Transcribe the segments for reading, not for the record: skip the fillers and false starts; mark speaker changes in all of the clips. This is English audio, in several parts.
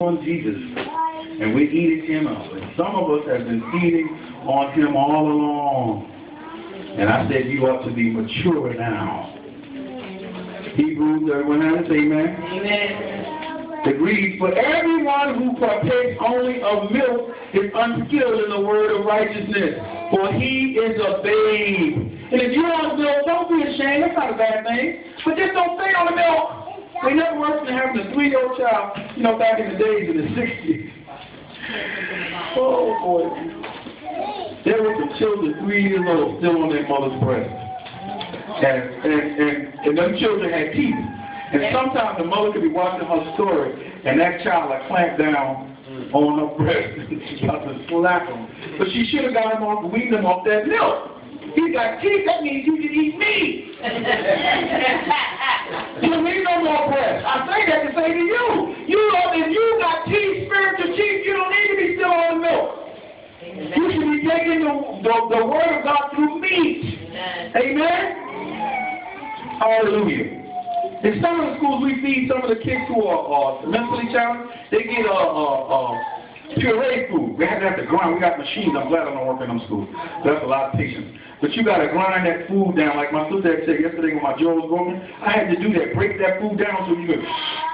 Speaker 1: on Jesus, and we're eating him up. And some of us have been feeding on him all along. And I said you ought to be mature now. Hebrews 11, say amen. Amen. Agreed. For everyone who partakes only of milk is unskilled in the word of righteousness, for he is a babe. And if you're on milk, don't be ashamed. That's not a bad thing. But just don't stay on the milk. They never worse than having a 3-year-old child, back in the days in the 60s. Oh, boy. There were some children 3 years old still on their mother's breast. And them children had teeth. And sometimes the mother could be watching her story, and that child would clamp down on her breast. She got to slap him. But she should have got him off, weaned him off that milk. He got teeth, that means you can eat meat. You don't need no more breast. I say that to say to you. If you got teeth, spiritual teeth, you don't need to be still on the milk. Amen. You should be taking the word of God through meat. Amen? Hallelujah. In some of the schools we feed some of the kids who are mentally challenged, they get puree food. We have to grind. We got machines. I'm glad I don't work in them schools. That's a lot of patience. But you got to grind that food down. Like my sister had said yesterday when my jaw was broken, I had to do that. Break that food down so you can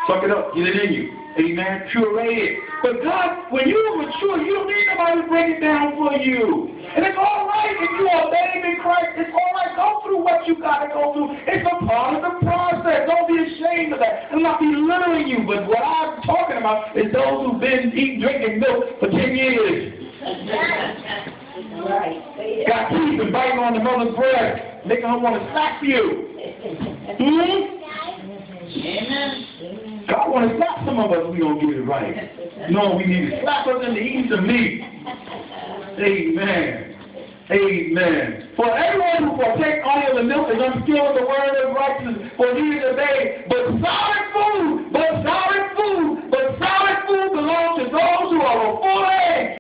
Speaker 1: suck it up, get it in you. Amen. Puree it. But God, when you're mature, you don't need nobody to break it down for you. And it's all right if you are a babe in Christ. It's all right. Go through what you got to go through. It's a part of the process. Don't be ashamed of that. I'm not belittling you, but what I'm talking about is those who've been drinking milk for 10 years.
Speaker 2: Right.
Speaker 1: Got teeth and biting on the mother's breast, making her want to slap you. God want to slap some of us, we don't get it right. No, we need to slap us into eating some meat. Amen. Amen. For everyone who partakes only of the milk is unskilled in the word of righteousness, for he is a babe, but solid